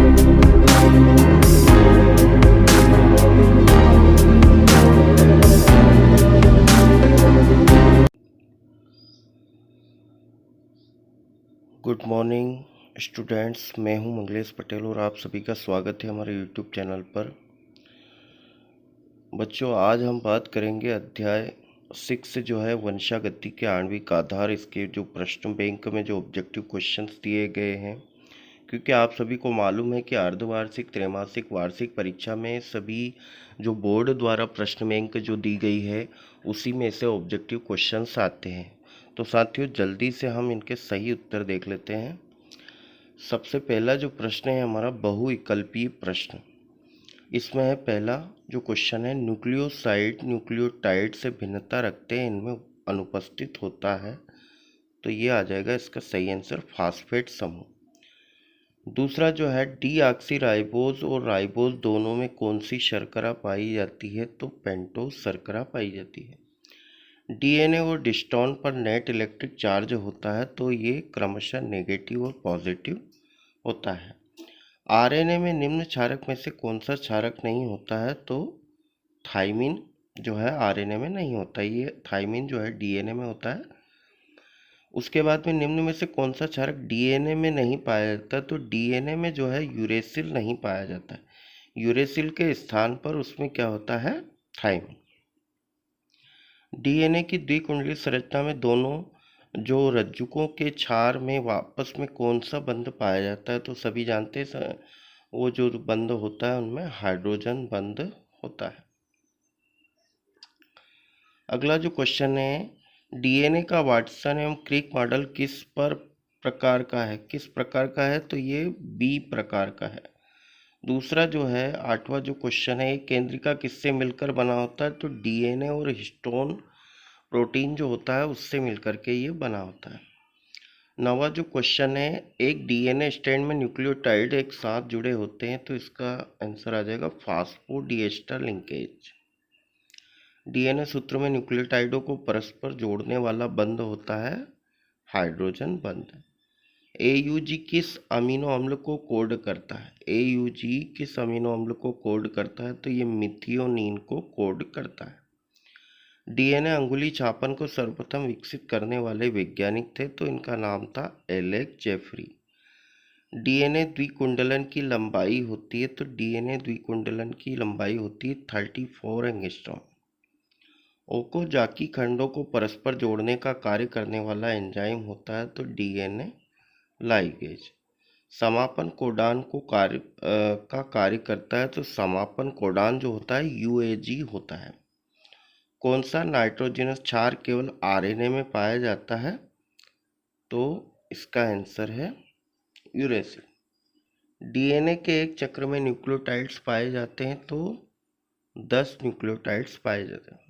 Good morning students, मैं हूं मंगलेश पटेल और आप सभी का स्वागत है हमारे यूट्यूब चैनल पर। बच्चों, आज हम बात करेंगे अध्याय 6 जो है वंशागति के आणविक आधार। इसके जो प्रश्न बैंक में जो ऑब्जेक्टिव क्वेश्चंस दिए गए हैं, क्योंकि आप सभी को मालूम है कि अर्धवार्षिक, त्रैमासिक, वार्षिक परीक्षा में सभी जो बोर्ड द्वारा प्रश्न बैंक जो दी गई है उसी में से ऑब्जेक्टिव क्वेश्चंस आते हैं। तो साथियों, जल्दी से हम इनके सही उत्तर देख लेते हैं। सबसे पहला जो प्रश्न है हमारा बहुविकल्पीय प्रश्न। इसमें है पहला जो क्वेश्चन है, न्यूक्लियोसाइड न्यूक्लियोटाइड से भिन्नता रखते हैं, इनमें अनुपस्थित होता है। तो ये आ जाएगा इसका सही आंसर, फास्फेट समूह। दूसरा जो है, डीऑक्सीराइबोज और राइबोज दोनों में कौन सी शर्करा पाई जाती है? तो पेंटोज शर्करा पाई जाती है। डीएनए और डिस्टोन पर नेट इलेक्ट्रिक चार्ज होता है, तो ये क्रमशः नेगेटिव और पॉजिटिव होता है। आरएनए में निम्न क्षारक में से कौन सा क्षारक नहीं होता है? तो थाइमिन जो है आरएनए में नहीं होता, ये थाइमिन जो है डीएनए में होता है। उसके बाद में निम्न में से कौन सा क्षारक डीएनए में नहीं पाया जाता? तो डीएनए में जो है यूरेसिल नहीं पाया जाता है, यूरेसिल के स्थान पर उसमें क्या होता है? थाइमिन। डीएनए की द्विकुंडलीय संरचना में दोनों जो रज्जुकों के क्षार में वापस में कौन सा बंध पाया जाता है? तो सभी जानते हैं वो जो बंध होता है उनमें हाइड्रोजन बंध होता है। अगला जो क्वेश्चन है, डीएनए का वाटसन एवं क्रिक मॉडल किस प्रकार का है? किस प्रकार का है? तो ये बी प्रकार का है। दूसरा जो है, आठवां जो क्वेश्चन है, केंद्रिका किससे मिलकर बना होता है? तो डीएनए और हिस्टोन प्रोटीन जो होता है उससे मिलकर के ये बना होता है। नवा जो क्वेश्चन है, एक डीएनए स्ट्रैंड में न्यूक्लियोटाइड एक साथ जुड़े होते हैं, तो इसका आंसर आ जाएगा फास्फोडीएस्टर लिंकेज। डीएनए सूत्र में न्यूक्लियोटाइडों को परस्पर जोड़ने वाला बंध होता है हाइड्रोजन बंध। एयूजी किस अमीनो अम्ल को कोड करता है? एयूजी किस अमीनो अम्ल को कोड करता है? तो ये मिथियोनिन को कोड करता है। डीएनए अंगुली छापन को सर्वप्रथम विकसित करने वाले वैज्ञानिक थे, तो इनका नाम था एलेक जेफरी। डीएनए द्विकुंडलन की लंबाई होती है, तो डीएनए द्विकुंडलन की लंबाई होती है 34 एंगस्ट्रॉम। ओकोजाकी खंडों को परस्पर जोड़ने का कार्य करने वाला एंजाइम होता है, तो डीएनए लाइगेज। समापन कोडान को का कार्य करता है, तो समापन कोडान जो होता है यूएजी होता है। कौन सा नाइट्रोजनस क्षार केवल आरएनए में पाया जाता है? तो इसका आंसर है यूरेसिल। डीएनए के एक चक्र में न्यूक्लियोटाइड्स पाए जाते हैं, तो 10 न्यूक्लियोटाइड्स पाए जाते हैं।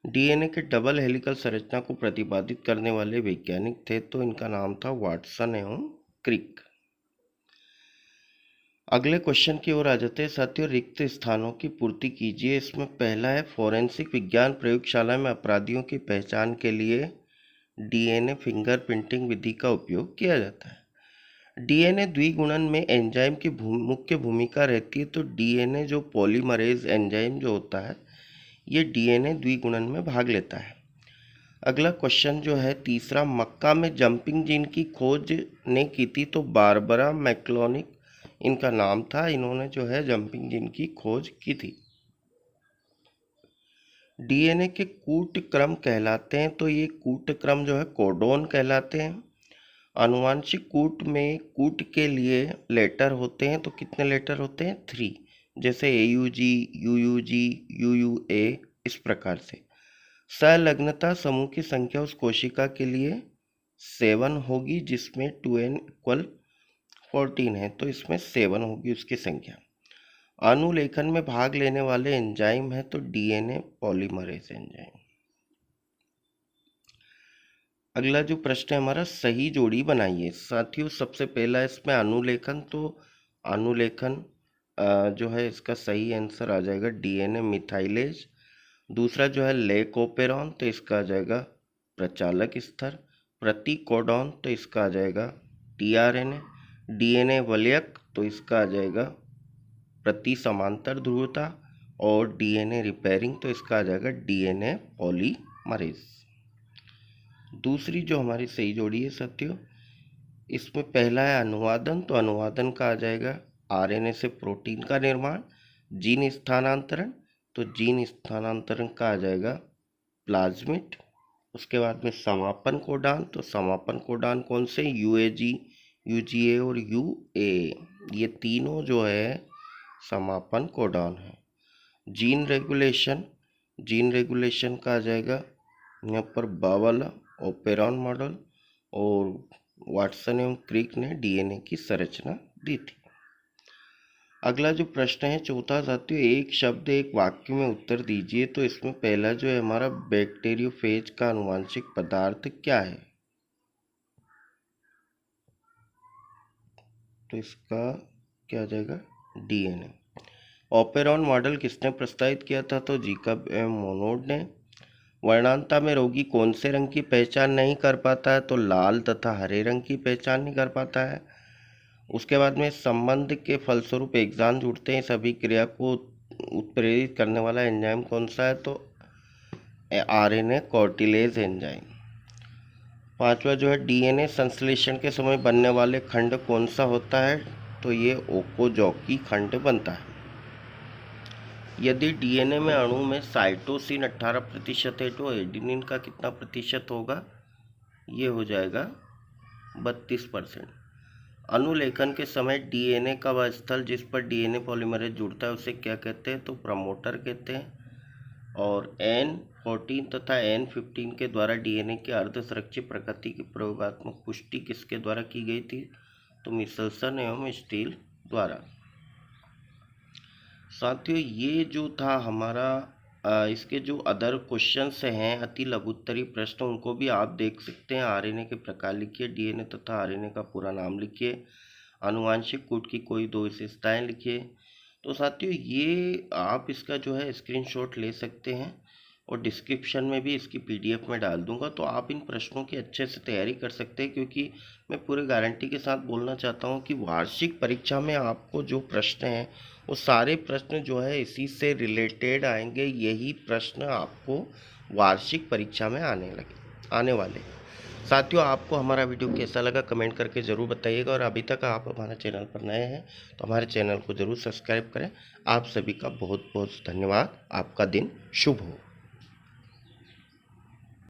डीएनए के डबल हेलिकल संरचना को प्रतिपादित करने वाले वैज्ञानिक थे, तो इनका नाम था वाटसन एवं क्रिक। अगले क्वेश्चन की ओर आ जाते हैं साथियों, रिक्त स्थानों की पूर्ति कीजिए। इसमें पहला है, फोरेंसिक विज्ञान प्रयोगशाला में अपराधियों की पहचान के लिए डीएनए फिंगरप्रिंटिंग विधि का उपयोग किया जाता है। डीएनए द्विगुणन में एंजाइम की मुख्य भूमिका रहती है, तो डीएनए जो पॉलीमरेज एंजाइम जो होता है ये डीएनए द्विगुणन में भाग लेता है। अगला क्वेश्चन जो है तीसरा, मक्का में जंपिंग जीन की खोज ने की थी, तो बारबरा मैक्लोनिक इनका नाम था, इन्होंने जो है जंपिंग जीन की खोज की थी। डीएनए के कूट क्रम कहलाते हैं, तो ये कूट क्रम जो है कोडोन कहलाते हैं। आनुवांशिक कूट में कूट के लिए लेटर होते हैं, तो कितने लेटर होते हैं? 3, जैसे AUG, UUG, UUA, इस प्रकार से। संलग्नता समूह की संख्या उस कोशिका के लिए 7 होगी, जिसमें 2n = 14 है, तो इसमें 7 होगी उसकी संख्या। अनुलेखन में भाग लेने वाले एंजाइम है, तो डीएनए पॉलीमरेज एंजाइम। अगला जो प्रश्न है हमारा, सही जोड़ी बनाइए। साथियों, सबसे पहला इसमें अनुलेखन, तो अनुलेखन जो है इसका सही आंसर आ जाएगा डीएनए मिथाइलेज। दूसरा जो है लेकोपेरॉन, तो इसका आ जाएगा प्रचालक स्तर। प्रतिकोडॉन, तो इसका आ जाएगा टीआरएनए। डीएनए वलयक तो इसका आ जाएगा प्रति समांतर ध्रुवता, और डीएनए रिपेयरिंग तो इसका आ जाएगा डीएनए पॉलीमरेज। दूसरी जो हमारी सही जोड़ी है साथियों, इसमें पहला है अनुवादन, तो अनुवादन का आ जाएगा आरएनए से प्रोटीन का निर्माण। जीन स्थानांतरण, तो जीन स्थानांतरण का आ जाएगा प्लाज्मिड। उसके बाद में समापन कोडान, तो समापन कोडान कौन से, यूएजी, यूजीए और यूए, ये तीनों जो है समापन कोडान है। जीन रेगुलेशन, जीन रेगुलेशन का आ जाएगा यहाँ पर बावला, ओपेरॉन मॉडल, और वाटसन एवं क्रिक ने डीएनए की संरचना दी थी। अगला जो प्रश्न है चौथा साथियों, एक शब्द एक वाक्य में उत्तर दीजिए। तो इसमें पहला जो है हमारा बैक्टीरियोफेज का आनुवांशिक पदार्थ क्या है, तो इसका क्या आ जाएगा डीएनए। ओपेरॉन मॉडल किसने प्रस्तावित किया था, तो जैकब एम मोनोड ने। वर्णांता में रोगी कौन से रंग की पहचान नहीं कर पाता है, तो लाल तथा हरे रंग की पहचान नहीं कर पाता है। उसके बाद में संबंध के फलस्वरूप एक्सान जुड़ते हैं, सभी क्रिया को उत्प्रेरित करने वाला एंजाइम कौन सा है, तो आरएनए कार्टिलेज एंजाइम। पांचवा जो है डीएनए संश्लेषण के समय बनने वाले खंड कौन सा होता है, तो ये ओकोजॉकी खंड बनता है। यदि डीएनए में अणु में साइटोसिन 18% है, तो एडेनिन का कितना प्रतिशत होगा, ये हो जाएगा 32%। अनुलेखन के समय डीएनए का वह स्थल जिस पर डीएनए पॉलीमरेज जुड़ता है उसे क्या कहते हैं, तो प्रमोटर कहते हैं। और N14 तथा N15 के द्वारा डीएनए की अर्ध संरक्षित प्रकृति की प्रयोगात्मक पुष्टि किसके द्वारा की गई थी, तो मिचेल्सन एवं स्टील द्वारा। साथियों ये जो था हमारा इसके जो अदर क्वेश्चंस हैं अति लघुत्तरीय प्रश्न, उनको भी आप देख सकते हैं। आरएनए के प्रकार लिखिए, डीएनए तथा आरएनए का पूरा नाम लिखिए, आनुवांशिक कूट की कोई दो विशेषताएं लिखिए। तो साथियों ये आप इसका जो है स्क्रीनशॉट ले सकते हैं, और डिस्क्रिप्शन में भी इसकी पीडीएफ में डाल दूंगा, तो आप इन प्रश्नों की अच्छे से तैयारी कर सकते हैं। क्योंकि मैं पूरे गारंटी के साथ बोलना चाहता हूं कि वार्षिक परीक्षा में आपको जो प्रश्न हैं वो सारे प्रश्न जो है इसी से रिलेटेड आएंगे। यही प्रश्न आपको वार्षिक परीक्षा में आने वाले। साथियों आपको हमारा वीडियो कैसा लगा कमेंट करके ज़रूर बताइएगा, और अभी तक आप हमारे चैनल पर नए हैं तो हमारे चैनल को ज़रूर सब्सक्राइब करें। आप सभी का बहुत बहुत धन्यवाद। आपका दिन शुभ हो।